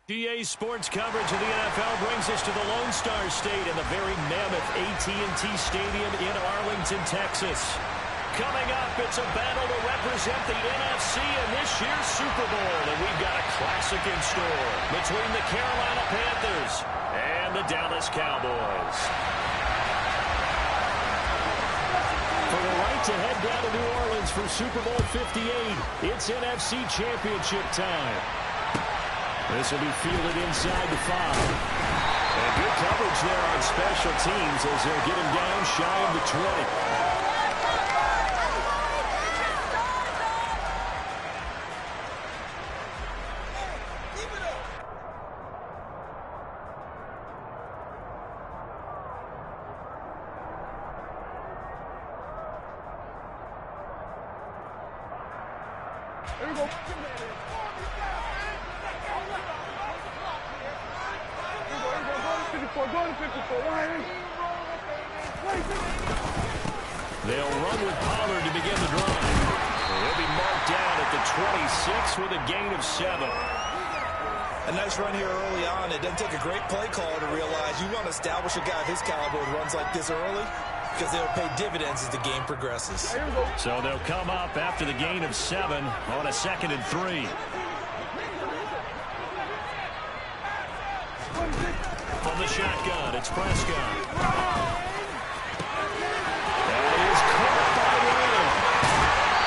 GA Sports coverage of the NFL brings us to the Lone Star State in the very mammoth AT&T Stadium in Arlington, Texas. Coming up, it's a battle to represent the NFC in this year's Super Bowl, and we've got a classic in store between the Carolina Panthers and the Dallas Cowboys. For the right to head down to New Orleans for Super Bowl 58, it's NFC Championship time. This will be fielded inside the 5. And good coverage there on special teams as they'll get him down shy of the 20. There we go. They'll run with Pollard to begin the drive. He'll be marked down at the 26 with a gain of 7. A nice run here early on. It doesn't take a great play caller to realize you want to establish a guy of his caliber with runs like this early because they'll pay dividends as the game progresses. So they'll come up after the gain of 7 on a 2nd and 3. From the shotgun, it's Prescott. That is caught by Williams.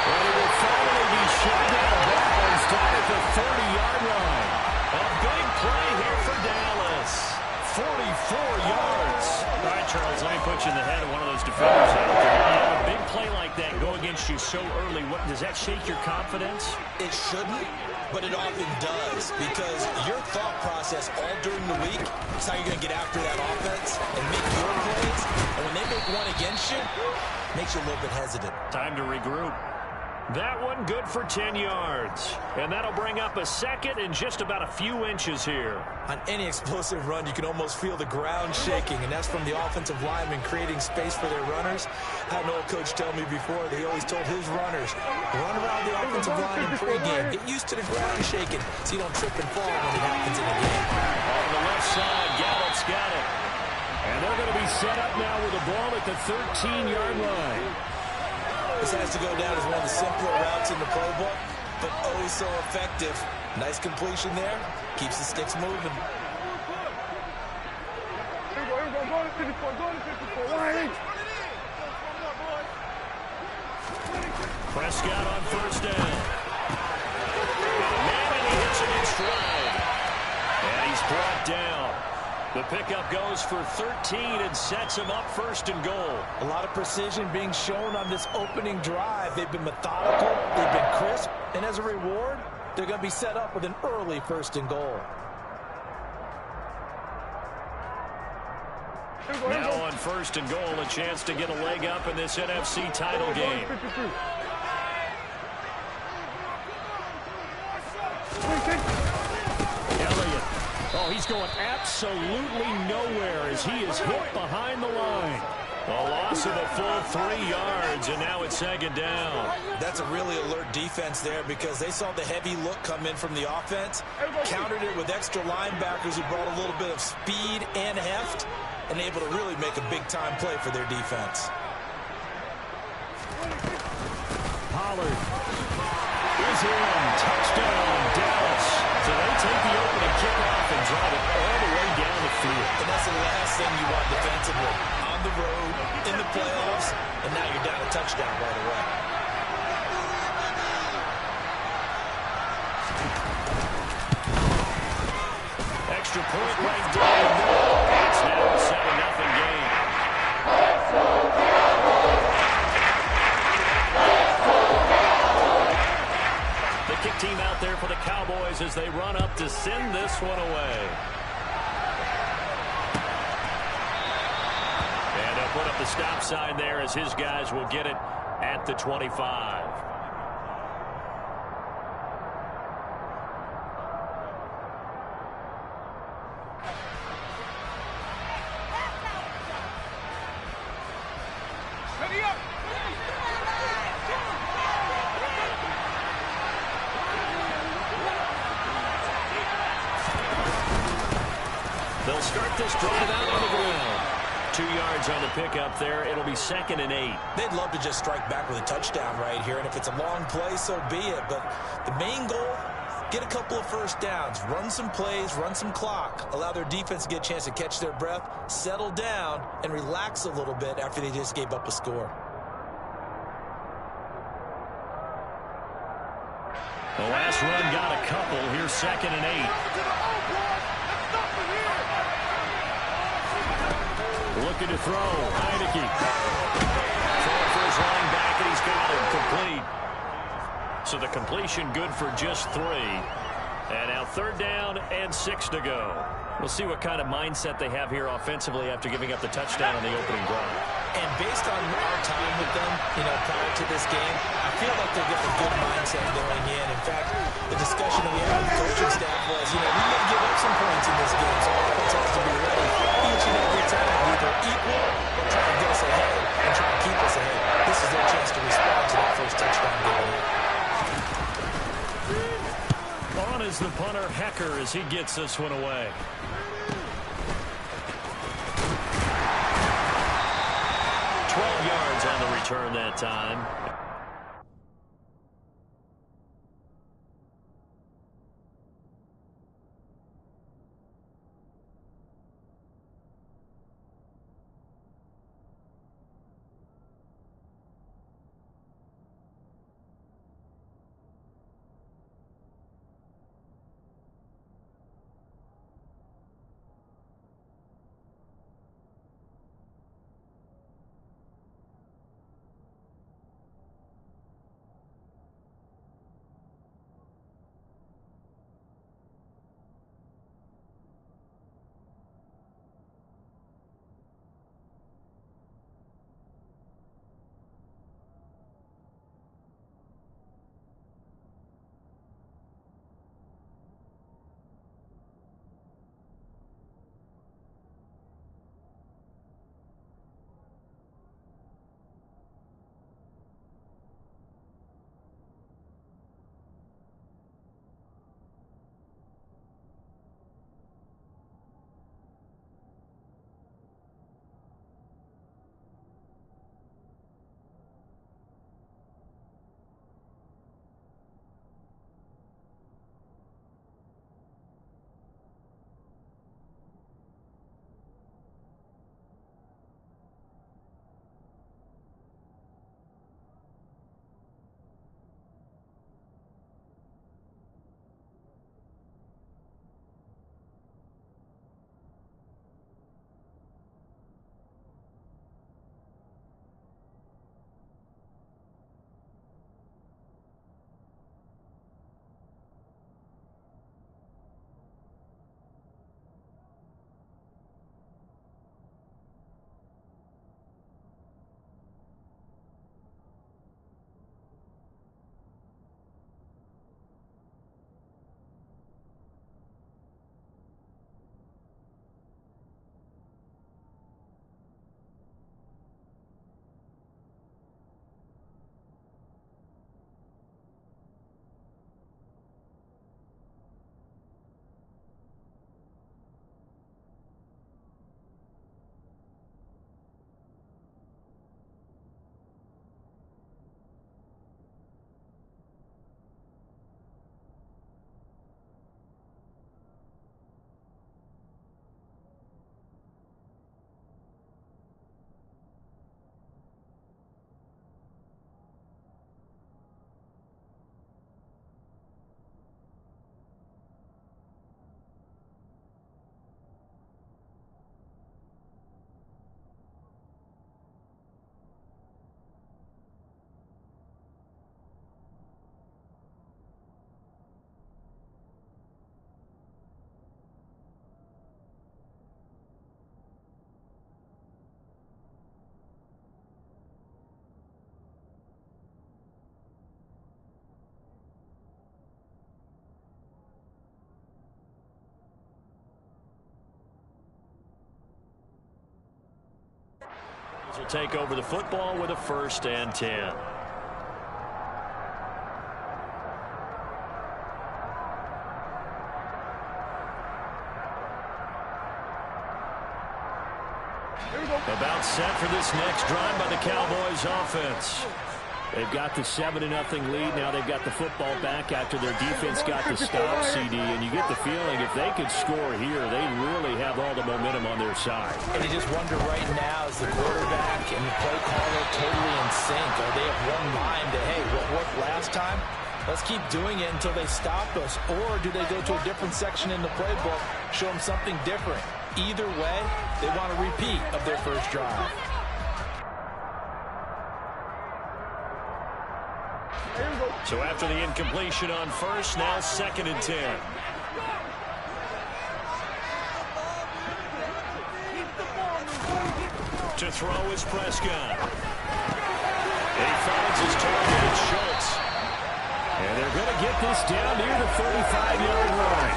And it will finally be shut down. Ball's down at the 30-yard line. A big play here for Dallas. 44 yards. All right, Charles, let me put you in the head of one of those defenders out there. You have a big play like that go against you so early. Does that shake your confidence? It shouldn't, but it often does, because your thought process all during the week is how you're going to get after that offense and make your plays. And when they make one against you, it makes you a little bit hesitant. Time to regroup. That one good for 10 yards. And that'll bring up a 2nd and just about a few inches here. On any explosive run, you can almost feel the ground shaking, and that's from the offensive linemen creating space for their runners. I had an old coach tell me before that he always told his runners, run around the offensive line in pregame. Get used to the ground shaking so you don't trip and fall when it happens in the game. On the left side, Gallup's got it. And they're going to be set up now with the ball at the 13-yard line. This has to go down as one of the simpler routes in the playbook, but oh so effective. Nice completion there. Keeps the sticks moving. Prescott on first down. Man, and he hits it in stride. And he's brought down. The pickup goes for 13 and sets him up 1st and goal. A lot of precision being shown on this opening drive. They've been methodical, they've been crisp, and as a reward, they're going to be set up with an early 1st and goal. Now on 1st and goal, a chance to get a leg up in this NFC title game. Oh, he's going absolutely nowhere as he is hit behind the line. A loss of a full 3 yards, and now it's 2nd down. That's a really alert defense there because they saw the heavy look come in from the offense, countered it with extra linebackers who brought a little bit of speed and heft, and able to really make a big-time play for their defense. Pollard is in. Touchdown, Dallas. So they take the opening kickoff and drive it all the way down the field. And that's the last thing you want defensively. On the road, in the playoffs, and now you're down a touchdown right away. Extra point right down the middle. It's now a 7-0 game. The kick team out there for the Cowboys as they run up to send this one away. And they'll put up the stop sign there as his guys will get it at the 25. Ready up! to start this drive out on the ground. 2 yards on the pickup there. It'll be 2nd and 8. They'd love to just strike back with a touchdown right here, and if it's a long play, so be it. But the main goal, get a couple of first downs, run some plays, run some clock, allow their defense to get a chance to catch their breath, settle down, and relax a little bit after they just gave up a score. The last run got a couple. Here's 2nd and 8. Looking to throw. Heineke. Throw for his running back, and he's got him. Complete. So the completion good for just 3. And now 3rd down and 6 to go. We'll see what kind of mindset they have here offensively after giving up the touchdown on the opening drive. And based on our time with them, prior to this game, I feel like they're getting a good mindset going in. In fact, the discussion that we had with the coaching staff was, we may give up some points in this game, so offense has to be ready each and every time, either equal or try to get us ahead and try to keep us ahead. This is their chance to respond to that first touchdown given up. On is the punter, Hecker, as he gets this one away. 12 yards on the return that time. Will take over the football with a 1st and 10. About set for this next drive by the Cowboys offense. They've got the 7-0 lead. Now they've got the football back after their defense got the stop, CD. And you get the feeling if they could score here, they really have all the momentum on their side. And you just wonder right now, is the quarterback and the play caller totally in sync? Are they of one mind that, hey, what worked last time? Let's keep doing it until they stop us. Or do they go to a different section in the playbook, show them something different? Either way, they want a repeat of their first drive. So after the incompletion on first, now 2nd and 10. To throw is Prescott. And he finds his target, it's Schultz. And they're going to get this down near the 35-yard line.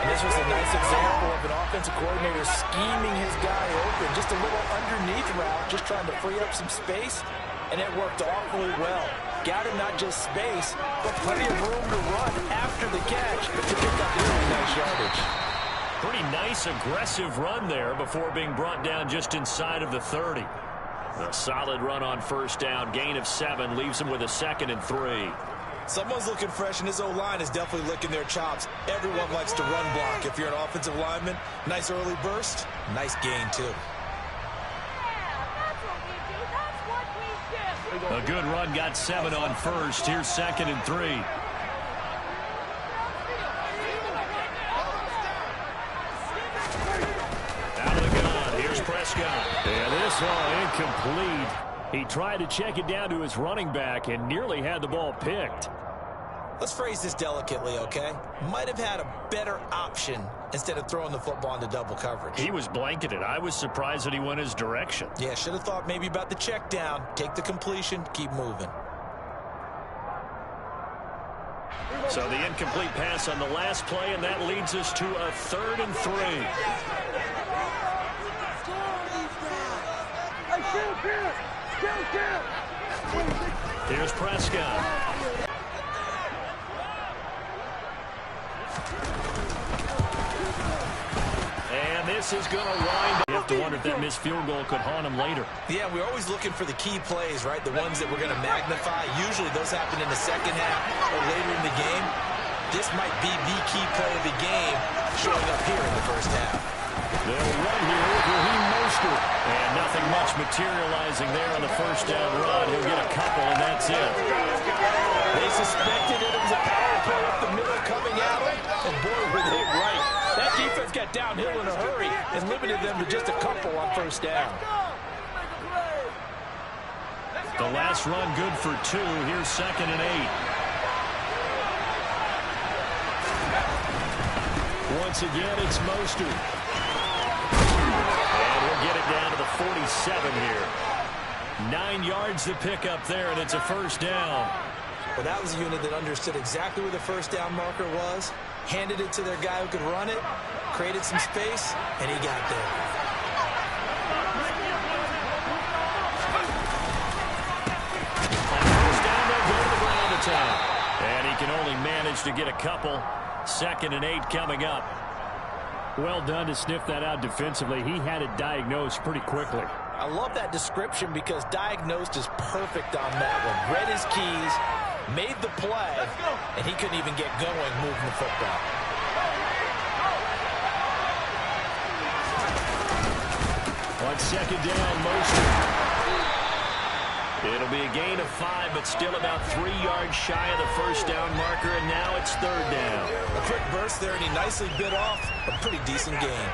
And this was a nice example of an offensive coordinator scheming his guy open. Just a little underneath route, just trying to free up some space. And it worked awfully well. Got him not just space, but plenty of room to run after the catch to pick up really nice yardage. Pretty nice, aggressive run there before being brought down just inside of the 30. A solid run on first down. Gain of 7 leaves him with a 2nd and 3. Someone's looking fresh, and his O-line is definitely licking their chops. Everyone likes to run block. If you're an offensive lineman, nice early burst, nice gain, too. A good run, got 7 on first. Here's 2nd and 3. Out of the gun, here's Prescott. And this one incomplete. He tried to check it down to his running back and nearly had the ball picked. Let's phrase this delicately, okay? Might have had a better option instead of throwing the football into double coverage. He was blanketed. I was surprised that he went his direction. Yeah, should have thought maybe about the check down. Take the completion, keep moving. So the incomplete pass on the last play, and that leads us to a 3rd and 3. Here's Prescott. And this is going to wind. You have to wonder if that missed field goal could haunt him later. Yeah, we're always looking for the key plays, right? The ones that we're going to magnify. Usually those happen in the second half or later in the game. This might be the key play of the game showing up here in the first half. They'll run here with Raheem Mostert. And nothing much materializing there on the first down run. He'll get a couple, and that's it. They suspected it was a power play up the middle coming at them, and boy, were they right. That defense got downhill in a hurry and limited them to just a couple on first down. The last run good for 2. Here's 2nd and 8. Once again, it's Mostert. And he'll get it down to the 47 here. 9 yards to pick up there, and it's a first down. Well, that was a unit that understood exactly where the first down marker was, handed it to their guy who could run it, created some space, and he got there. On first down, they'll go to the ground attack. And he can only manage to get a couple. 2nd and 8 coming up. Well done to sniff that out defensively. He had it diagnosed pretty quickly. I love that description because diagnosed is perfect on that one. Read his keys, made the play, and he couldn't even get going moving the football. On 2nd down, Mostert. It'll be a gain of 5, but still about 3 yards shy of the first down marker, and now it's 3rd down. A quick burst there, and he nicely bit off a pretty decent gain.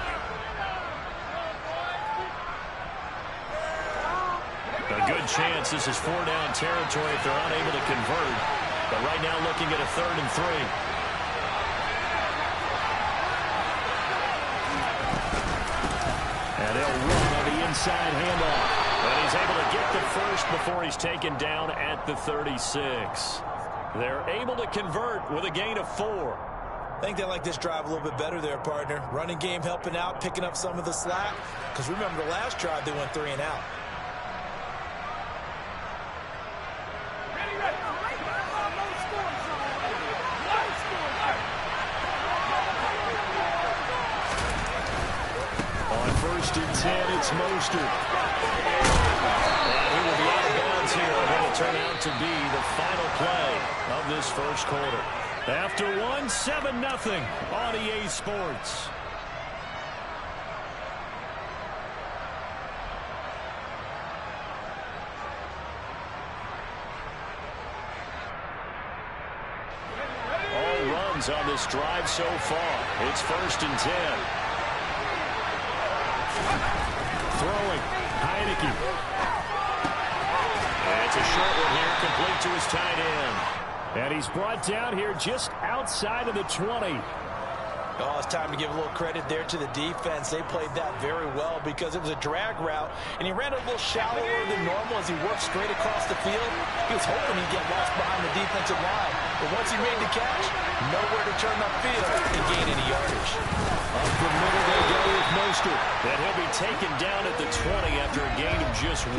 A good chance this is 4-down territory if they're unable to convert. But right now looking at a 3rd and 3. And they'll run on the inside handoff. But he's able to get the first before he's taken down at the 36. They're able to convert with a gain of 4. I think they like this drive a little bit better there, partner. Running game helping out, picking up some of the slack. Because remember the last drive they went 3 and out. First and 10, it's Mostert. And he will be out of bounds here. It will turn out to be the final play of this first quarter. After one, 7-0 on EA Sports. On this drive so far. It's first and 10. Throwing. Heineke. And it's a short one here, complete to his tight end. And he's brought down here just outside of the 20. Oh, it's time to give a little credit there to the defense. They played that very well because it was a drag route, and he ran a little shallower than normal as he worked straight across the field. He was hoping he'd get lost behind the defensive line, but once he made the catch, nowhere to turn upfield and gain any yardage. Up the middle they go with Mostert. And he'll be taken down at the 20 after a gain of just 1.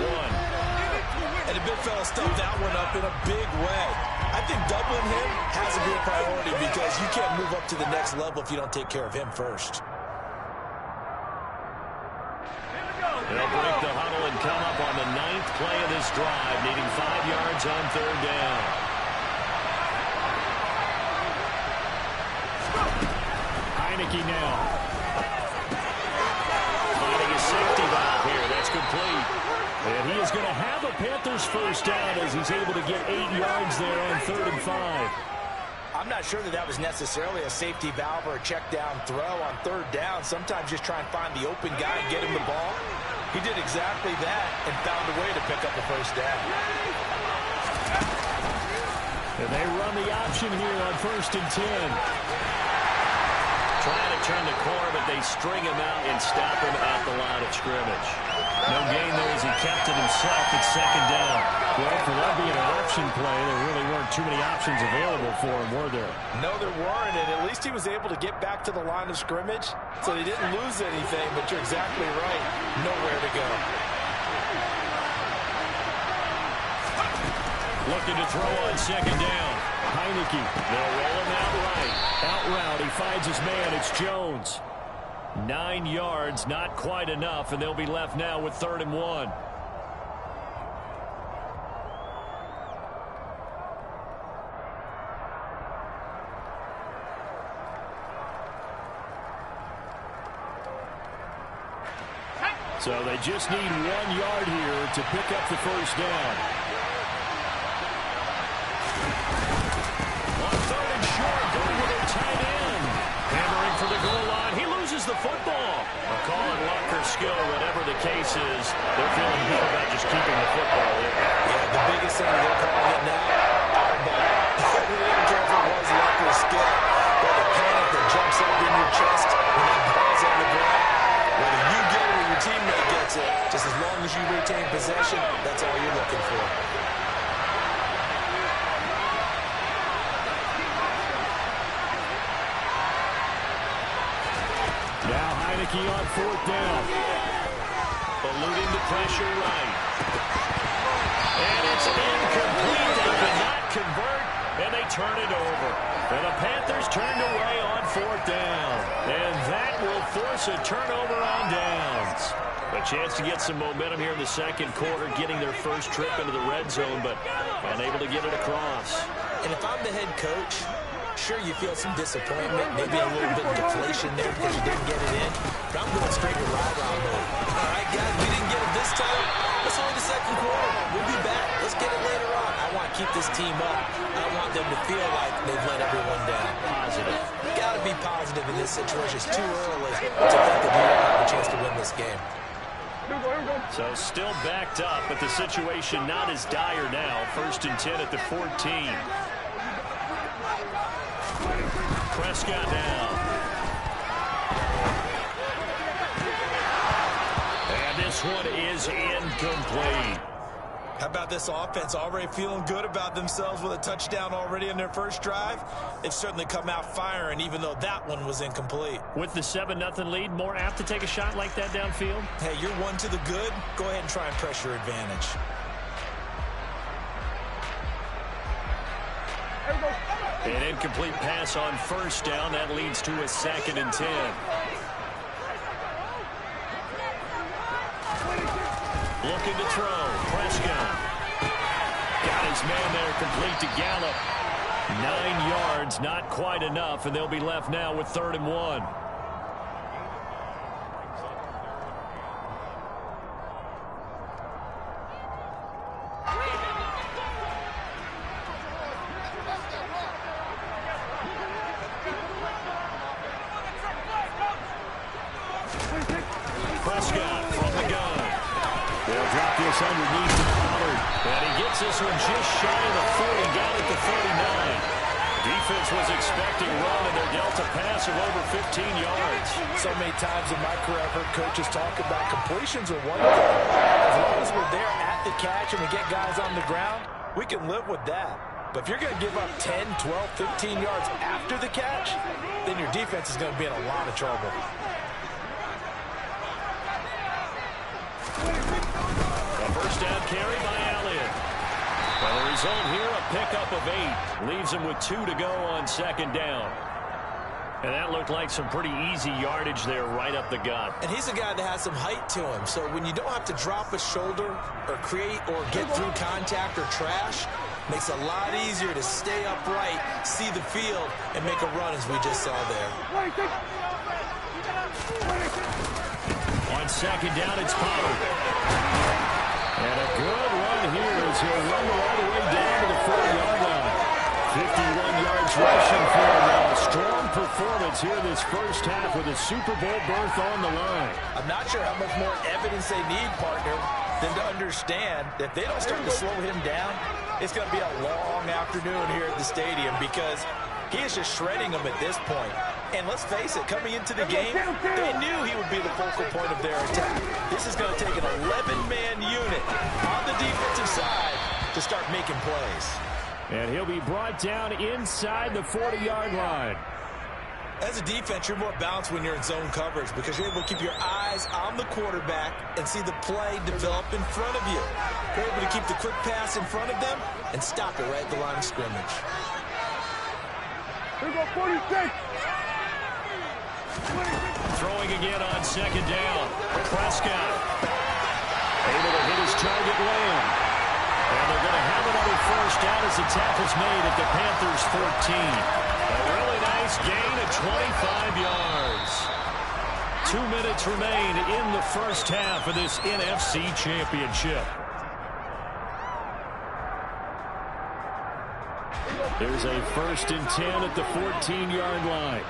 And the big fella stuffed that one up in a big way. I think doubling him has to be a priority because you can't move up to the next level if you don't take care of him first. They'll break the huddle and come up on the 9th play of this drive, needing 5 yards on third down. Heineke now. Finding a safety valve here. That's complete. And he is going to have a Panthers first down as he's able to get 8 yards there on 3rd and 5. I'm not sure that was necessarily a safety valve or a check down throw on 3rd down. Sometimes just try and find the open guy and get him the ball. He did exactly that and found a way to pick up a first down. And they run the option here on 1st and 10. Trying to turn the corner, but they string him out and stop him at the line of scrimmage. No gain there as he kept it himself at 2nd down. Well, for that being an option play, there really weren't too many options available for him, were there? No, there weren't, and at least he was able to get back to the line of scrimmage, so they didn't lose anything, but you're exactly right. Nowhere to go. Looking to throw on 2nd down. Heineke, they'll roll him out right. Out route, he finds his man, it's Jones. 9 yards, not quite enough, and they'll be left now with 3rd and 1. So they just need 1 yard here to pick up the first down. On 3rd and short, going with their tight end. Hammering for the goal line. He loses the football. A call on luck or skill, whatever the case is, they're feeling good about just keeping the football there. Yeah, the biggest thing they're calling it now, our ball. We didn't care if it was luck or skill, but the panic that jumps up in your chest when that ball's on the ground, whether you get it or your teammate gets it, just as long as you retain possession, that's all you're looking for. Now Heineke on 4th down. Eluding the pressure right. And it's incomplete. They cannot convert, and they turn it over. And the Panthers turned away on 4th down. And that will force a turnover on downs. A chance to get some momentum here in the 2nd quarter, getting their first trip into the red zone, but unable to get it across. And if I'm the head coach, sure, you feel some disappointment, maybe a little bit of deflation there because you didn't get it in. But I'm going straight to rah-rah mode. All right, guys, we didn't get it this time. It's only the 2nd quarter. We'll be back. Let's get it later on. I want to keep this team up. I don't want them to feel like they've let everyone down. Positive. Got to be positive in this situation. It's too early to think that you don't have a chance to win this game. So still backed up, but the situation not as dire now. 1st and 10 at the 14. Prescott now. And this one is incomplete. How about this offense already feeling good about themselves with a touchdown already in their first drive? They've certainly come out firing, even though that one was incomplete. With the 7-0 lead, more apt to take a shot like that downfield? Hey, you're one to the good. Go ahead and try and press your advantage. An incomplete pass on 1st down. That leads to a 2nd and 10. Looking to throw. Prescott. Got his man there complete to Gallup. 9 yards, not quite enough, and they'll be left now with 3rd and 1. Prescott from the gun. They'll drop this underneath to Pollard. And he gets this one just shy of the 40, down at the 49. Defense was expecting run, and they're dealt a pass of over 15 yards. So many times in my career, I've heard coaches talk about completions are one thing. As long as we're there at the catch and we get guys on the ground, we can live with that. But if you're going to give up 10, 12, 15 yards after the catch, then your defense is going to be in a lot of trouble. A first down carry by Elliott. And the result here, a pickup of 8. Leaves him with 2 to go on 2nd down. And that looked like some pretty easy yardage there right up the gut. And he's a guy that has some height to him. So when you don't have to drop a shoulder or create or get through contact or trash, makes it a lot easier to stay upright, see the field, and make a run as we just saw there. On 2nd down, it's Pollard. And a good run here as he'll run all the way down to the 40-yard line. 51 yards rushing for him now. Strong performance here this first half with a Super Bowl berth on the line. I'm not sure how much more evidence they need, partner, than to understand that if they don't start to slow him down, it's going to be a long afternoon here at the stadium because he is just shredding them at this point. And let's face it, coming into the game, they knew he would be the focal point of their attack. This is going to take an 11-man unit on the defensive side to start making plays. And he'll be brought down inside the 40-yard line. As a defense, you're more balanced when you're in zone coverage because you're able to keep your eyes on the quarterback and see the play develop in front of you. You're able to keep the quick pass in front of them and stop it right at the line of scrimmage. Here we go, 46. Throwing again on 2nd down. Prescott able to hit his target Lamb. And they're going to have another first down as the tackle's made at the Panthers' 14. A really nice gain of 25 yards. 2 minutes remain in the first half of this NFC Championship. There's a 1st and 10 at the 14-yard line.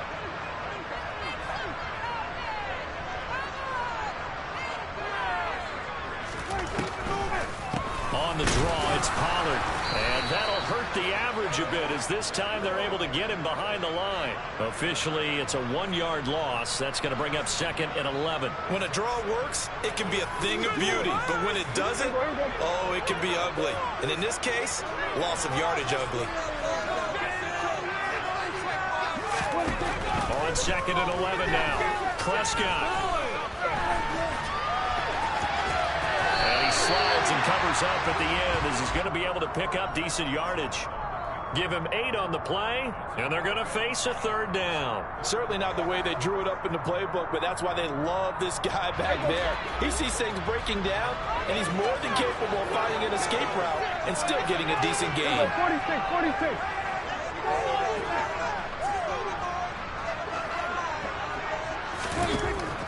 On the draw, it's Pollard. And that'll hurt the average a bit as this time they're able to get him behind the line. Officially, it's a 1-yard loss. That's going to bring up 2nd and 11. When a draw works, it can be a thing of beauty. But when it doesn't, oh, it can be ugly. And in this case, loss of yardage ugly. On 2nd and 11 now. Prescott. And he slides and covers up at the end as he's going to be able to pick up decent yardage. Give him 8 on the play, and they're going to face a 3rd down. Certainly not the way they drew it up in the playbook, but that's why they love this guy back there. He sees things breaking down, and he's more than capable of finding an escape route and still getting a decent gain. 46.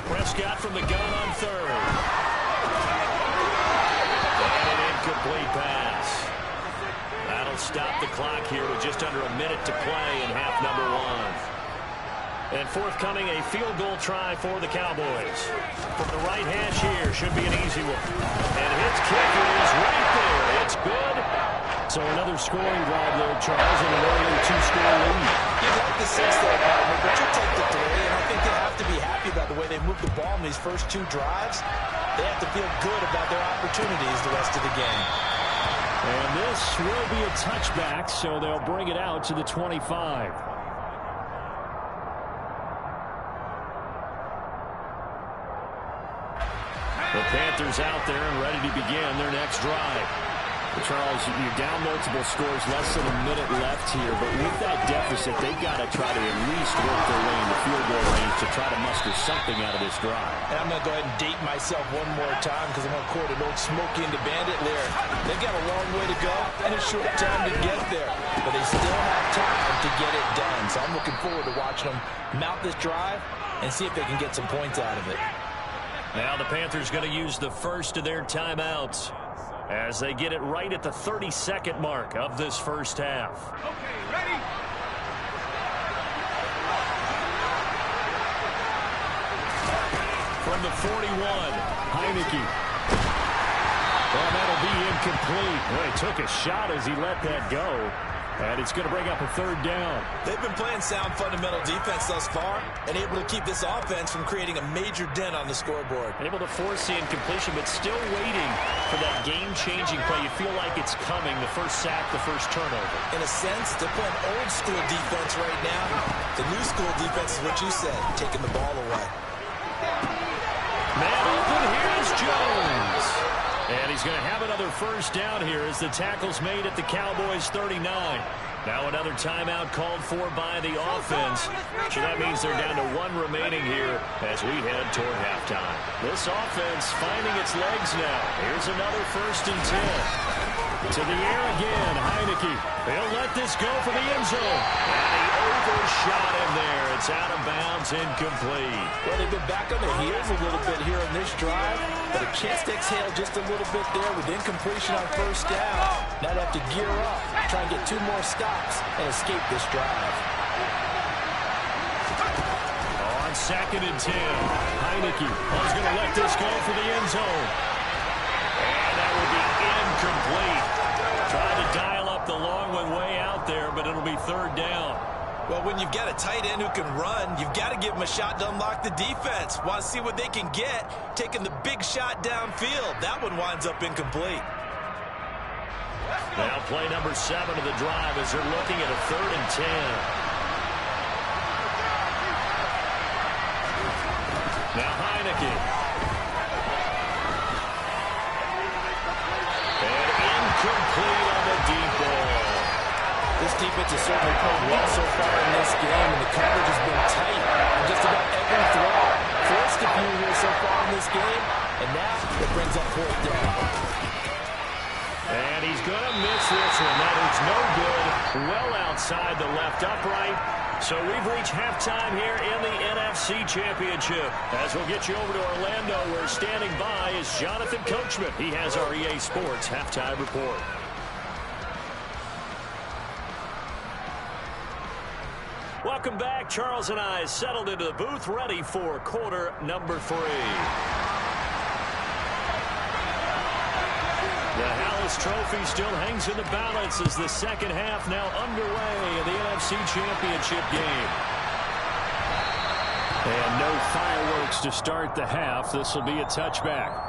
Prescott from the gun on 3rd. And an incomplete pass. That'll stop the clock here with just under a minute to play in half number 1. And forthcoming, a field goal try for the Cowboys. From the right hash here, should be an easy one. And his kicker is right there. It's good. So another scoring drive there, Charles, and an early 2-score lead. You'd like the 6 there, partner, but you take the 3, and I think they have to be happy about the way they moved the ball in these first 2 drives. They have to feel good about their opportunities the rest of the game. And this will be a touchback, so they'll bring it out to the 25. The Panthers out there and ready to begin their next drive. Charles, you're down multiple scores, less than a minute left here, but with that deficit, they've got to try to at least work their way into field goal range to try to muster something out of this drive. And I'm going to go ahead and date myself one more time because I'm going to quote an old Smokey and the Bandit lyric. They've got a long way to go and a short time to get there, but they still have time to get it done. So I'm looking forward to watching them mount this drive and see if they can get some points out of it. Now the Panthers going to use the first of their timeouts as they get it right at the 30-second mark of this first half. Okay, ready? From the 41, Heineke. Well, that'll be incomplete. Well, he took a shot as he let that go. And it's going to bring up a third down. They've been playing sound fundamental defense thus far and able to keep this offense from creating a major dent on the scoreboard. Able to force the incompletion, but still waiting for that game-changing play. You feel like it's coming, the first sack, the first turnover. In a sense, they're playing old-school defense right now. The new-school defense is what you said, taking the ball away. Man open, here's Jones. And he's going to have another first down here as the tackle's made at the Cowboys' 39. Now another timeout called for by the offense. So that means they're down to one remaining here as we head toward halftime. This offense finding its legs now. Here's another 1st and 10. To the air again, Heineke. He'll let this go for the end zone. And he overshot him there. It's out of bounds, incomplete. Well, they've been back on their heels a little bit here in this drive, but a chance to exhale just a little bit there with incompletion on first down. Now they have to gear up, try and get 2 more stops, and escape this drive. On 2nd and 10, Heineke is going to let this go for the end zone. And that will be incomplete. Trying to dial up the long one way out there, but it'll be 3rd down. Well, when you've got a tight end who can run, you've got to give him a shot to unlock the defense. Want to see what they can get, taking the big shot downfield. That one winds up incomplete. Now play number 7 of the drive as they're looking at a 3rd and 10. Now Heineke. And incomplete on the deep ball. This defense has certainly played well so far in this game, and the coverage has been tight on just about every throw. Forced a few here so far in this game, and now it brings up 4th down. And he's going to miss this one. That is no good. Well outside the left upright. So we've reached halftime here in the NFC Championship. As we'll get you over to Orlando, where standing by is Jonathan Coachman. He has our EA Sports halftime report. Welcome back. Charles and I settled into the booth, ready for quarter number 3. The Hallis Trophy still hangs in the balance as the second half now underway in the NFC Championship game. And no fireworks to start the half. This will be a touchback.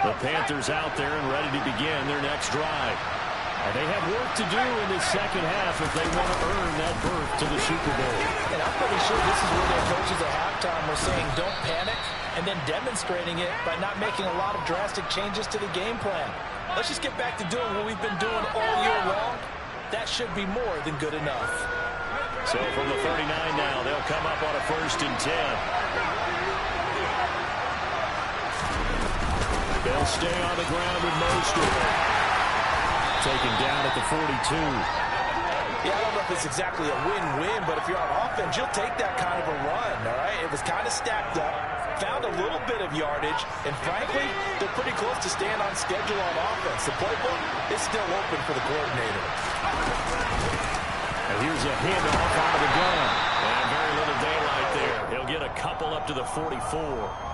The Panthers out there and ready to begin their next drive. And they have work to do in this second half if they want to earn that berth to the Super Bowl. And I'm pretty sure this is where their coaches at halftime were saying don't panic, and then demonstrating it by not making a lot of drastic changes to the game plan. Let's just get back to doing what we've been doing all year long. That should be more than good enough. So from the 39 now, they'll come up on a 1st and 10. They'll stay on the ground with Mostert. Taken down at the 42. Yeah, I don't know if it's exactly a win-win, but if you're on offense, you'll take that kind of a run, all right? It was kind of stacked up, found a little bit of yardage, and frankly, they're pretty close to staying on schedule on offense. The playbook is still open for the coordinator. And here's a handoff out of the gun. And very little daylight there. He'll get a couple up to the 44.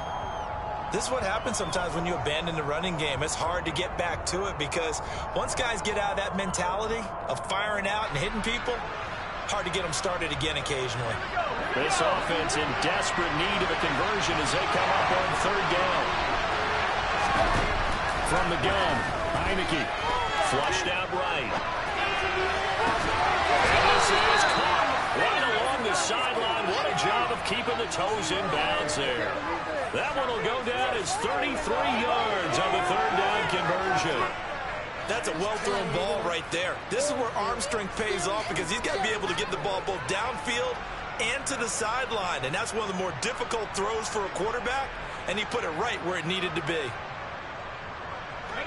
This is what happens sometimes when you abandon the running game. It's hard to get back to it because once guys get out of that mentality of firing out and hitting people, hard to get them started again occasionally. This offense in desperate need of a conversion as they come up on 3rd down. From the gun, Heineke flushed out right. And this is caught right along the sideline. What a job of keeping the toes in bounds there. That one will go down as 33 yards on the third down conversion. That's a well-thrown ball right there. This is where arm strength pays off because he's got to be able to get the ball both downfield and to the sideline. And that's one of the more difficult throws for a quarterback, and he put it right where it needed to be.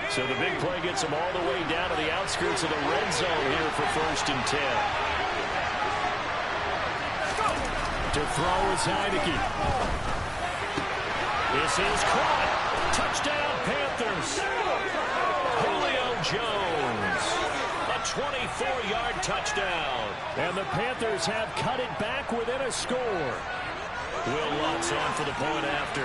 So the big play gets him all the way down to the outskirts of the red zone here for 1st and 10. To throw is Heineke. This is caught. Touchdown, Panthers. Julio Jones. A 24-yard touchdown. And the Panthers have cut it back within a score. Will Lutz on for the point after.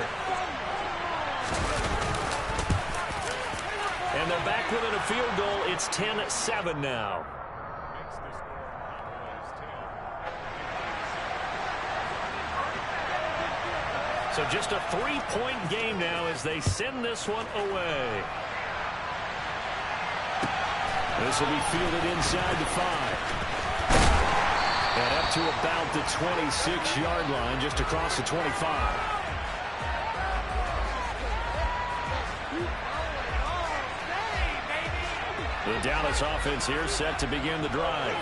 And they're back within a field goal. It's 10-7 now. So just a 3-point game now as they send this one away. This will be fielded inside the 5. And up to about the 26-yard line, just across the 25. The Dallas offense here set to begin the drive.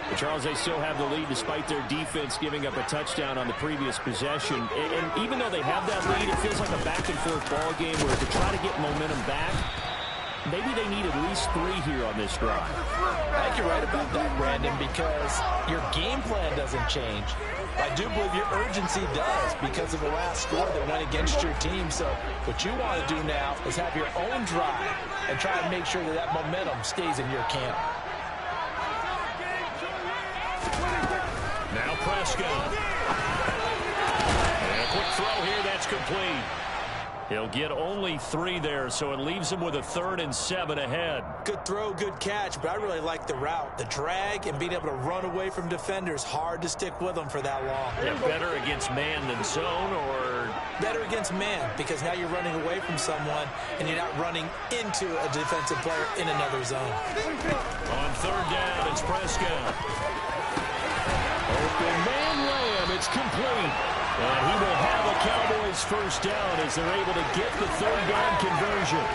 But Charles, they still have the lead despite their defense giving up a touchdown on the previous possession. And even though they have that lead, it feels like a back-and-forth ball game where to try to get momentum back, maybe they need at least 3 here on this drive. I think you're right about that, Brandon, because your game plan doesn't change. I do believe your urgency does because of the last score that went against your team. So what you want to do now is have your own drive and try to make sure that that momentum stays in your camp. Now Prescott. And a quick throw here, that's complete. He'll get only 3 there, so it leaves him with a 3rd and 7 ahead. Good throw, good catch, but I really like the route. The drag and being able to run away from defenders, hard to stick with them for that long. Yeah, better against man than zone, or? Better against man, because now you're running away from someone and you're not running into a defensive player in another zone. On 3rd down, it's Prescott. Open man Lamb, it's complete. And he will have a Cowboys 1st down as they're able to get the 3rd down conversion.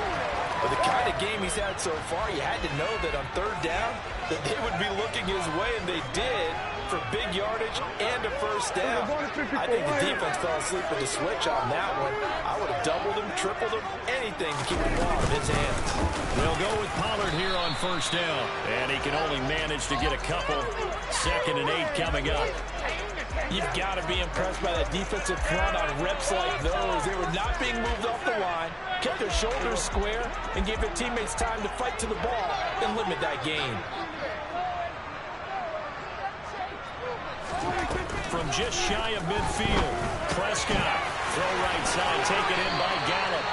With the kind of game he's had so far, you had to know that on 3rd down that they would be looking his way, and they did, for big yardage and a 1st down. I think the defense fell asleep with the switch on that one. I would have doubled him, tripled him, anything to keep the ball in his hands. They'll go with Pollard here on 1st down. And he can only manage to get a couple. 2nd and 8 coming up. You've got to be impressed by that defensive front on reps like those. They were not being moved off the line, kept their shoulders square, and gave their teammates time to fight to the ball and limit that gain. From just shy of midfield, Prescott. Throw right side, taken in by Gallup.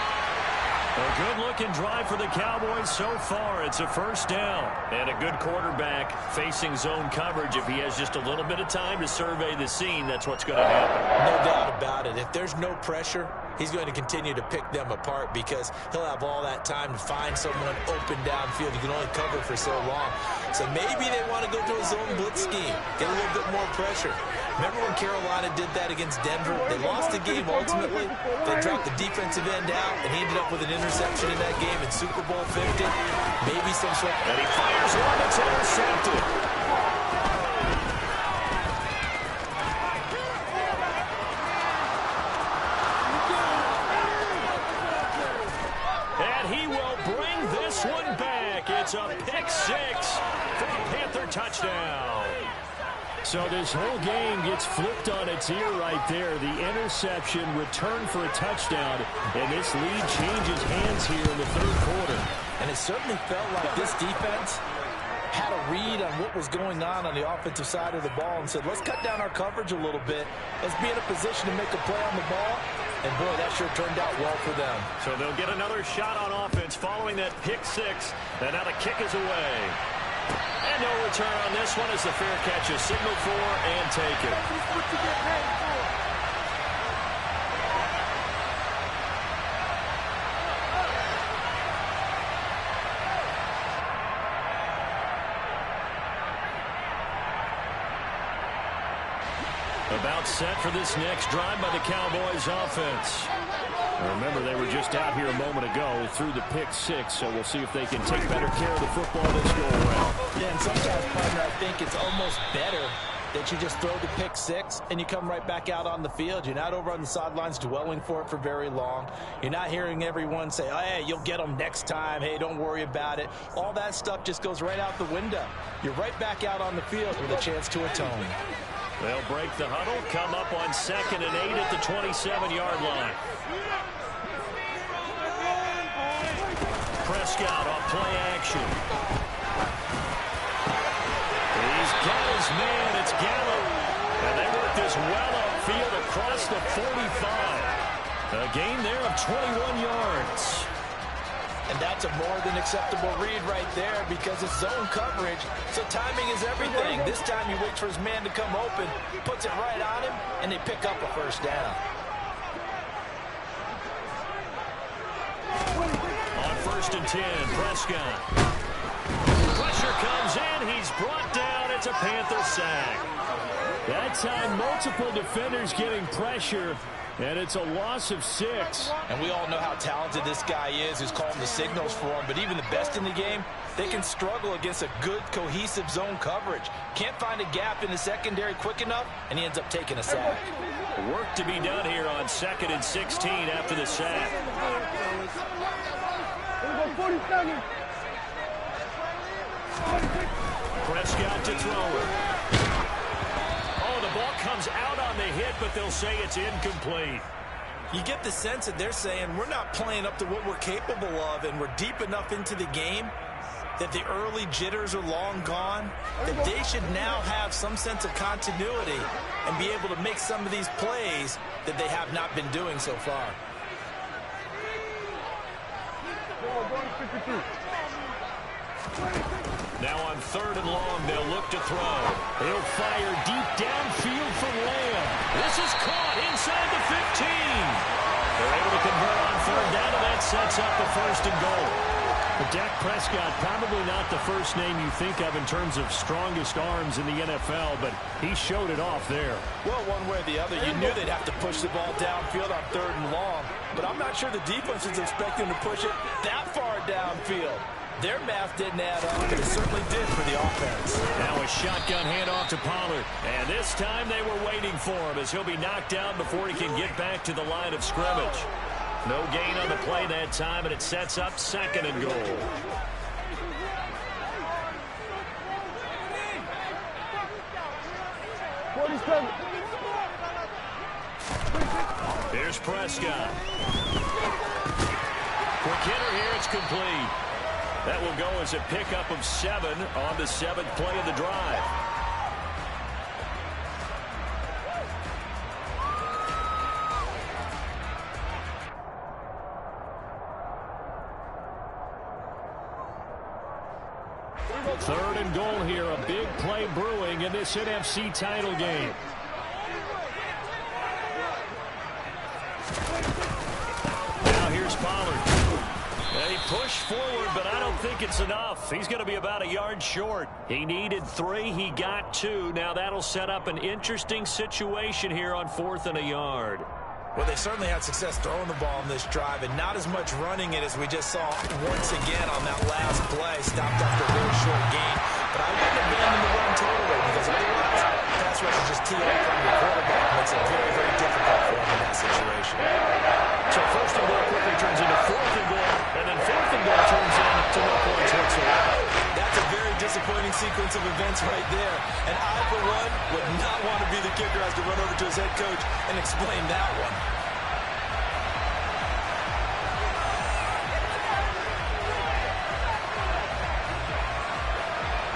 A good-looking drive for the Cowboys so far. It's a 1st down. And a good quarterback facing zone coverage. If he has just a little bit of time to survey the scene, that's what's going to happen. No doubt about it. If there's no pressure, he's going to continue to pick them apart because he'll have all that time to find someone open downfield. You can only cover for so long. So maybe they want to go to a zone blitz scheme, get a little bit more pressure. Remember when Carolina did that against Denver? They lost the game ultimately. They dropped the defensive end out, and he ended up with an interception in that game in Super Bowl 50. Maybe some sort of... And he fires one that's intercepted. And he will bring this one back. It's a pick 6 for a Panther touchdown. So this whole game gets flipped on its ear right there. The interception, return for a touchdown, and this lead changes hands here in the 3rd quarter. And it certainly felt like this defense had a read on what was going on the offensive side of the ball and said, let's cut down our coverage a little bit. Let's be in a position to make a play on the ball. And, boy, that sure turned out well for them. So they'll get another shot on offense following that pick 6. And now the kick is away. And no return on this one as the fair catch is signaled for and taken. About set for this next drive by the Cowboys offense. Remember, they were just out here a moment ago through the pick six, so we'll see if they can take better care of the football this go-around. Yeah, and sometimes, partner, I think it's almost better that you just throw the pick six and you come right back out on the field. You're not over on the sidelines dwelling for it for very long. You're not hearing everyone say, oh, hey, you'll get them next time. Hey, don't worry about it. All that stuff just goes right out the window. You're right back out on the field with a chance to atone. They'll break the huddle, come up on 2nd and 8 at the 27-yard line. Prescott off play action. He's got his man. It's Gallup. And they work this well upfield across the 45. A gain there of 21 yards. And that's a more than acceptable read right there because it's zone coverage, so timing is everything. This time he waits for his man to come open, puts it right on him, and they pick up a first down. On 1st and 10, Prescott. Pressure comes in. He's brought down. It's a Panther sack. That time, multiple defenders getting pressure. And it's a loss of 6. And we all know how talented this guy is who's calling the signals for him. But even the best in the game, they can struggle against a good, cohesive zone coverage. Can't find a gap in the secondary quick enough, and he ends up taking a sack. Work to be done here on 2nd and 16 after the sack. 47. Prescott to throw it. The ball comes out on the hit, but they'll say it's incomplete. You get the sense that they're saying we're not playing up to what we're capable of, and we're deep enough into the game that the early jitters are long gone, that they should now have some sense of continuity and be able to make some of these plays that they have not been doing so far. Now on 3rd and long, they'll look to throw. He'll fire deep downfield from Lamb. This is caught inside the 15. They're able to convert on 3rd down, and that sets up the 1st and goal. But Dak Prescott, probably not the first name you think of in terms of strongest arms in the NFL, but he showed it off there. Well, one way or the other, you knew they'd have to push the ball downfield on 3rd and long, but I'm not sure the defense is expecting to push it that far downfield. Their math didn't add up, but it certainly did for the offense. Now a shotgun handoff to Pollard. And this time they were waiting for him as he'll be knocked down before he can get back to the line of scrimmage. No gain on the play that time, and it sets up 2nd and goal. Here's Prescott. Quick hitter here, it's complete. That will go as a pickup of 7 on the 7th play of the drive. Third and goal here, a big play brewing in this NFC title game. Now here's Pollard. They push forward, but I don't think it's enough. He's going to be about a yard short. He needed 3. He got 2. Now that'll set up an interesting situation here on 4th and a yard. Well, they certainly had success throwing the ball on this drive, and not as much running it as we just saw once again on that last play. Stopped after a very short gain. But I wouldn't abandon the run totally, because otherwise, pass rush is just tee off from the quarterback. Makes it very, very difficult for him in that situation. So 1st and goal quickly turns into 4th and goal, and then 4th and goal turns into no points whatsoever. That's a very disappointing sequence of events right there. And I, for one, would not want to be the kicker as to run over to his head coach and explain that one.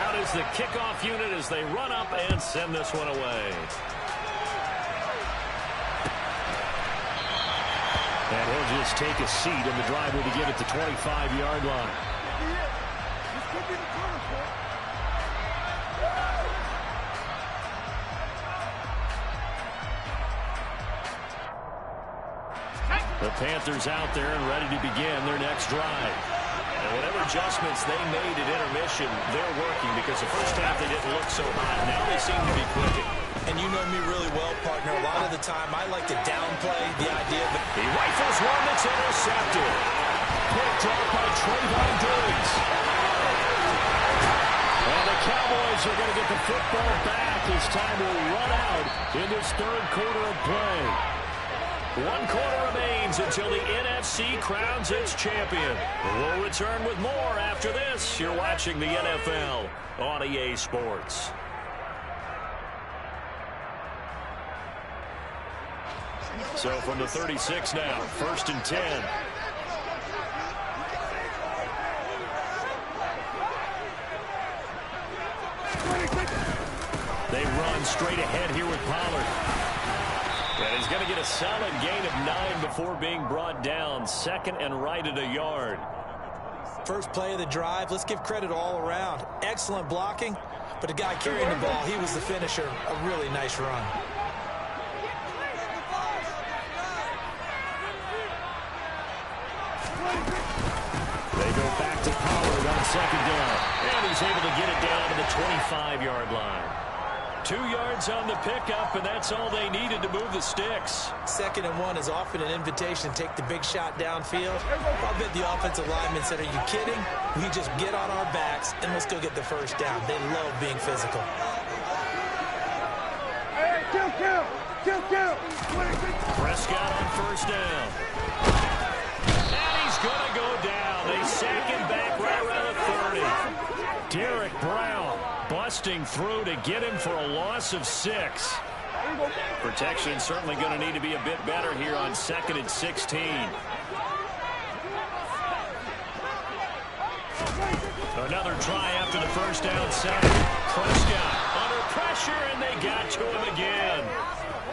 Out is the kickoff unit as they run up and send this one away. And he'll just take a seat, and the drive will begin at the 25-yard line. The Panthers out there and ready to begin their next drive. And whatever adjustments they made at intermission, they're working because the first half they didn't look so hot. Now they seem to be clicking. And you know me really well, partner. A lot of the time, I like to downplay the idea that he rifles one that's intercepted. Picked up by Trayvon Diggs. And the Cowboys are going to get the football back as time will run out in this third quarter of play. 1 quarter remains until the NFC crowns its champion. We'll return with more after this. You're watching the NFL on EA Sports. So from the 36 now, 1st and 10. They run straight ahead here with Pollard. And he's going to get a solid gain of 9 before being brought down. 2nd and right at a yard. First play of the drive, let's give credit all around. Excellent blocking, but the guy carrying the ball, he was the finisher. A really nice run. They go back to Pollard on 2nd down. And he's able to get it down to the 25-yard line. 2 yards on the pickup, and that's all they needed to move the sticks. 2nd and 1 is often an invitation to take the big shot downfield. I bet the offensive lineman said, are you kidding? We just get on our backs, and let's go get the first down. They love being physical. Hey, kill. Prescott on 1st down. And he's going to go down. They sack him back right around the 30. Derek Brown busting through to get him for a loss of 6. Protection certainly going to need to be a bit better here on 2nd and 16. Another try after the 1st down sack. Prescott under pressure, and they got to him again.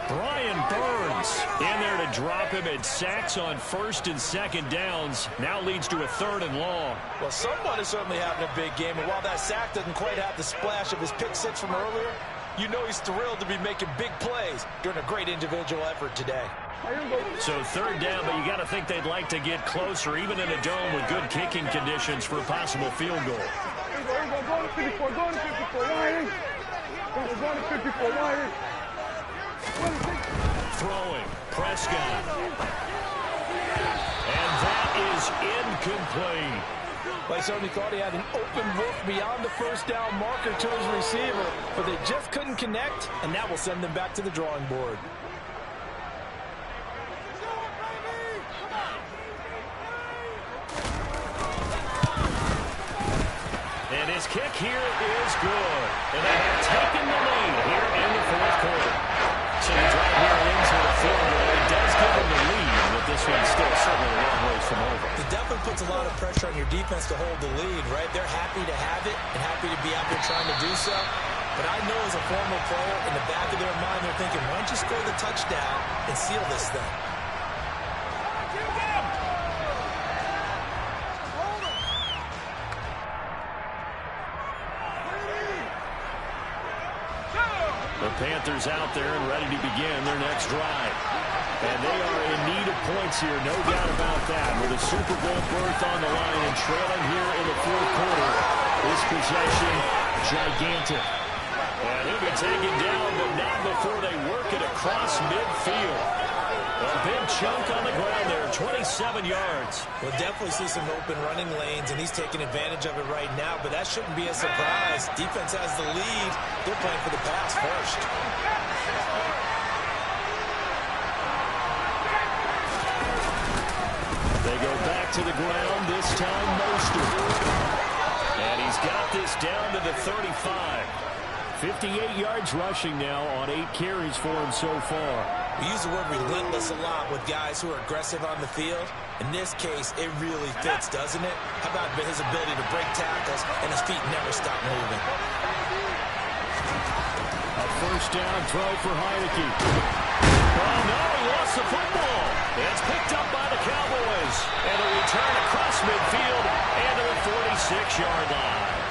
Brian Burns in there to drop him, and sacks on 1st and 2nd downs now leads to a 3rd and long. Well, someone is certainly having a big game, and while that sack doesn't quite have the splash of his pick 6 from earlier, you know he's thrilled to be making big plays during a great individual effort today. So 3rd down, but you got to think they'd like to get closer, even in a dome with good kicking conditions for a possible field goal. Go to 54, wide. Go to 54, wide. Throwing, Prescott. And that is incomplete. Well, I certainly thought he had an open look beyond the 1st down marker to his receiver, but they just couldn't connect, and that will send them back to the drawing board. And his kick here is good. And they have taken the lead here in the 4th quarter. So the drive here into the field goal. It does give them the lead, but this one's still certainly a long way from over. It definitely puts a lot of pressure on your defense to hold the lead, right? They're happy to have it and happy to be out there trying to do so. But I know as a former player, in the back of their mind, they're thinking, why don't you score the touchdown and seal this thing? The Panthers out there and ready to begin their next drive. And they are in need of points here, no doubt about that. With a Super Bowl berth on the line and trailing here in the 4th quarter. This possession, gigantic. And he'll be taken down, but not before they work it across midfield. A big chunk on the ground there, 27 yards. We'll definitely see some open running lanes, and he's taking advantage of it right now, but that shouldn't be a surprise. Defense has the lead. They're playing for the pass first. They go back to the ground, this time Mostert. And he's got this down to the 35. 58 yards rushing now on 8 carries for him so far. We use the word relentless a lot with guys who are aggressive on the field. In this case, it really fits, doesn't it? How about his ability to break tackles and his feet never stop moving? A 1st down throw for Heineke. Oh, no, he lost the football. It's picked up by the Cowboys. And a return across midfield and to the 46-yard line.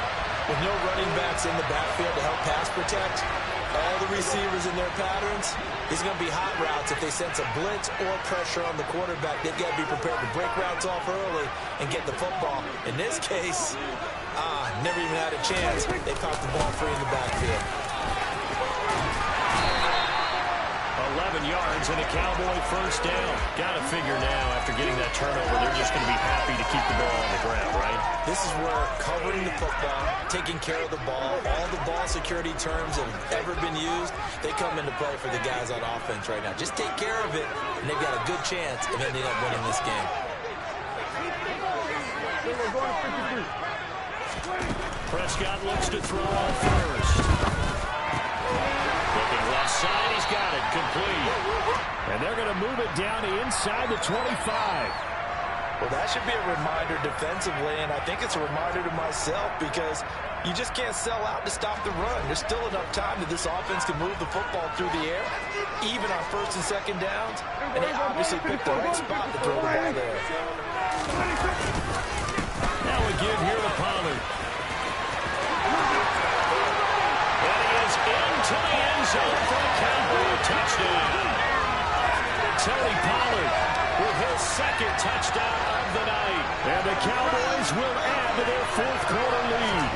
With no running backs in the backfield to help pass protect, all the receivers in their patterns, these are going to be hot routes. If they sense a blitz or pressure on the quarterback, they've got to be prepared to break routes off early and get the football. In this case, never even had a chance. They popped the ball free in the backfield. 11 yards and a Cowboy first down. Got to figure now, after getting that turnover, they're just going to be happy to keep the ball on the ground, right? This is where covering the football, taking care of the ball, all the ball security terms that have ever been used, they come into play for the guys on offense right now. Just take care of it, and they've got a good chance of ending up winning this game. Prescott looks to throw on first. Looking left side, he's got it, complete. And they're going to move it down to inside the 25. Well, that should be a reminder defensively, and I think it's a reminder to myself because you just can't sell out to stop the run. There's still enough time that this offense can move the football through the air, even on first and second downs, and they obviously picked the right spot to throw the ball there. Now we give here to Pollard. And he is into the end zone for a Cowboy touchdown. Tony Pollard with his second touchdown of the night. And the Cowboys will add to their fourth quarter lead.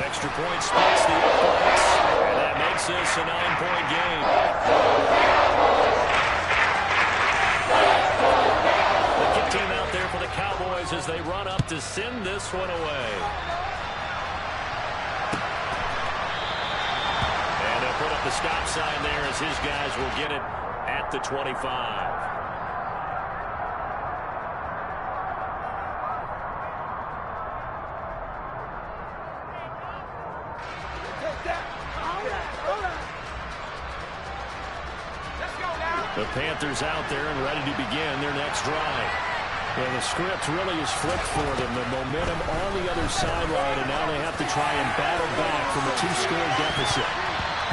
Extra point splits the offense, and that makes this a 9-point game. The kick team out there for the Cowboys as they run up to send this one away. And they'll put up the stop sign there as his guys will get it at the 25. The Panthers out there and ready to begin their next drive. Well, the script really is flipped for them. The momentum on the other sideline, and now they have to try and battle back from a 2-score deficit.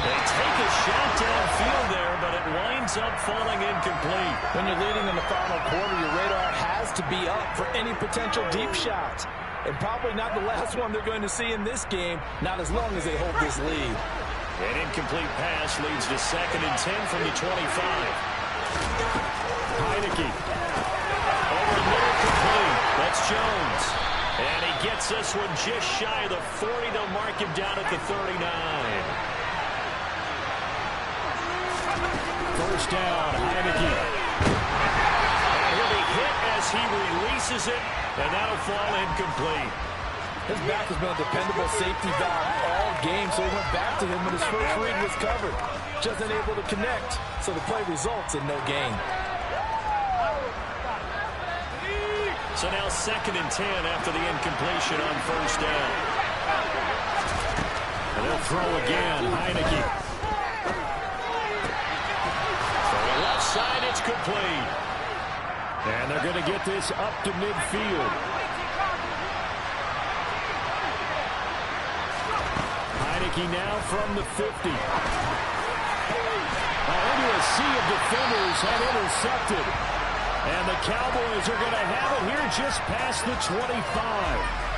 They take a shot downfield there, but it winds up falling incomplete. When you're leading in the final quarter, your radar has to be up for any potential deep shots. And probably not the last one they're going to see in this game, not as long as they hold this lead. An incomplete pass leads to 2nd and 10 from the 25. Heineke. Over the middle, complete. That's Jones. And he gets this one just shy of the 40. They'll mark him down at the 39. First down, Heineke. And he'll be hit as he releases it, and that'll fall incomplete. His back has been a dependable safety valve all game, so he went back to him when his first read was covered. Just unable to connect, so the play results in no gain. So now 2nd and 10 after the incompletion on first down. And they'll throw again, Heineke. From the left side, it's complete. And they're going to get this up to midfield. Heineke now from the 50. Into a sea of defenders and intercepted. And the Cowboys are going to have it here just past the 25.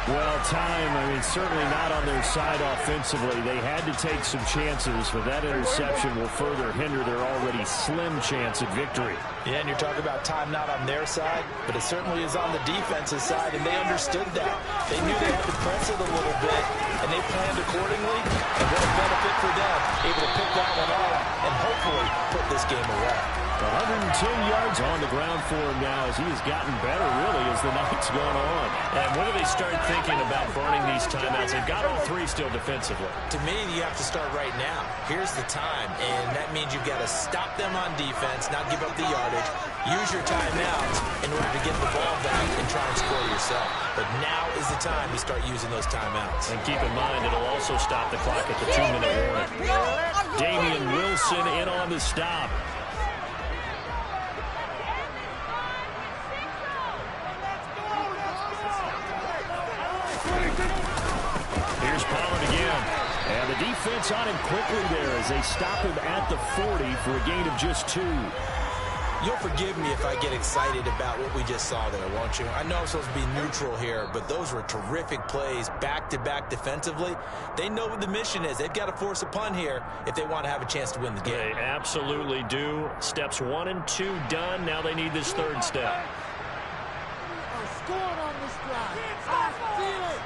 Well, time, certainly not on their side offensively. They had to take some chances, but that interception will further hinder their already slim chance at victory. Yeah, and you're talking about time not on their side, but it certainly is on the defensive side, and they understood that. They knew they had to press it a little bit, and they planned accordingly, and what a benefit for them, able to pick that one off and hopefully put this game away. 110 yards on the ground for him now as he has gotten better, really, as the night's gone on. And when do they start thinking about burning these timeouts? They've got all three still defensively. To me, you have to start right now. Here's the time, and that means you've got to stop them on defense, not give up the yardage, use your timeouts in order to get the ball back and try and score yourself. But now is the time to start using those timeouts. And keep in mind, it'll also stop the clock at the 2-minute warning. Damian Wilson in on the stop. Here's Pollard again. And the defense on him quickly there as they stop him at the 40 for a gain of just 2. You'll forgive me if I get excited about what we just saw there, won't you? I know I'm supposed to be neutral here, but those were terrific plays back-to-back defensively. They know what the mission is. They've got to force a punt here if they want to have a chance to win the game. They absolutely do. Steps 1 and 2 done. Now they need this third step. Scored on this drive. I feel it.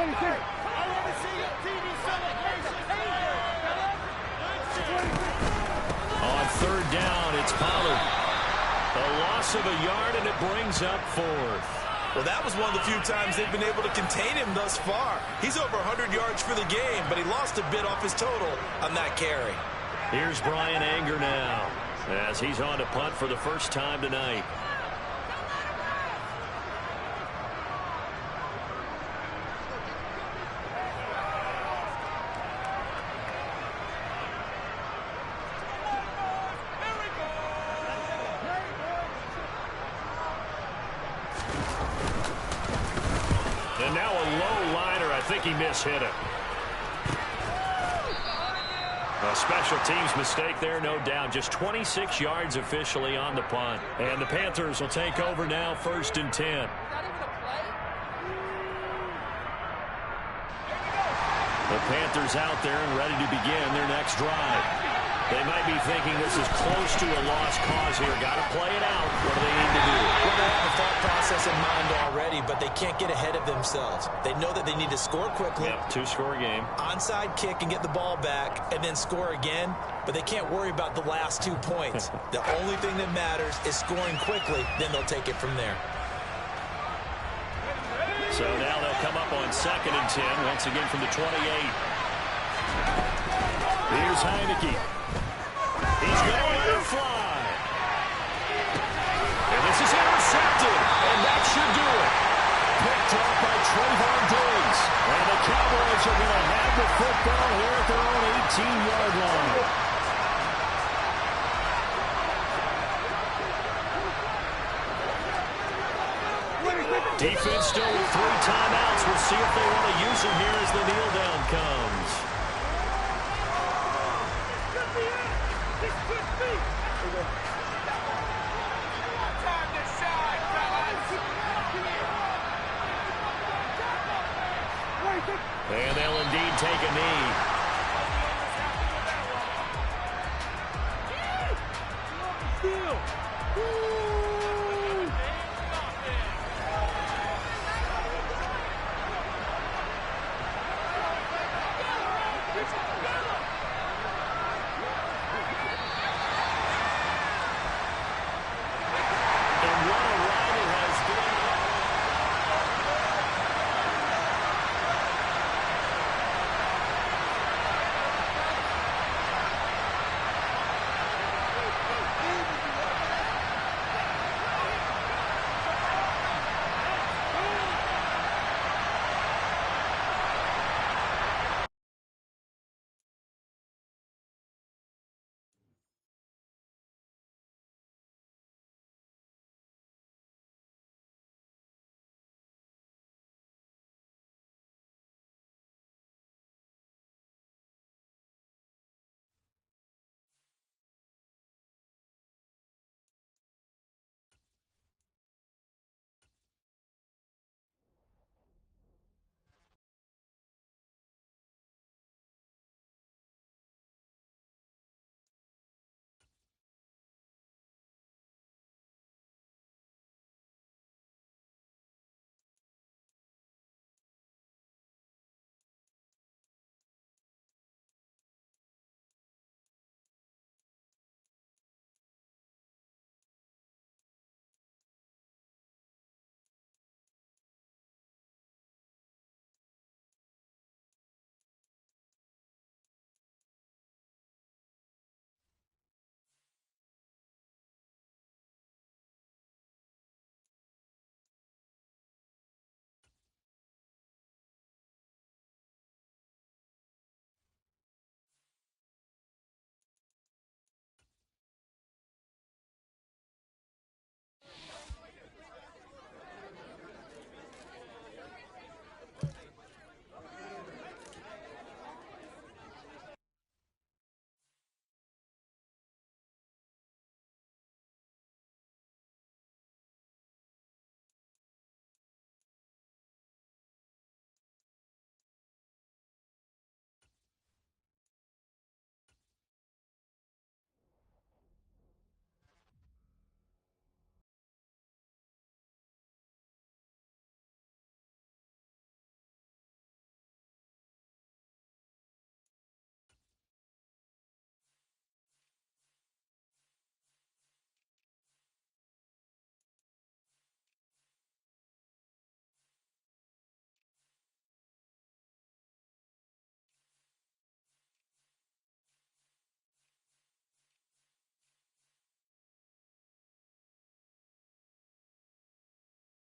26. On third down, it's Pollard. A loss of a yard, and it brings up fourth. Well, that was one of the few times they've been able to contain him thus far. He's over 100 yards for the game, but he lost a bit off his total on that carry. Here's Brian Anger now, as he's on to punt for the first time tonight. And now a low liner. I think he mishit it. A special teams mistake there, no doubt. Just 26 yards officially on the punt. And the Panthers will take over now, 1st and 10. The Panthers out there and ready to begin their next drive. They might be thinking this is close to a lost cause here. Got to play it out. What do they need to do? Well, they have the thought process in mind already, but they can't get ahead of themselves. They know that they need to score quickly. Yep, 2-score game. Onside kick and get the ball back and then score again, but they can't worry about the last 2 points. The only thing that matters is scoring quickly, then they'll take it from there. So now they'll come up on 2nd and 10, once again from the 28. Here's Heineke. He's going to let it fly. And this is intercepted, and that should do it. Picked up by Trayvon Diggs. And the Cowboys are going to have the football here at their own 18-yard line. Defense still with 3 timeouts. We'll see if they want to use them here as the kneel down comes. And they'll indeed take a knee. Steal.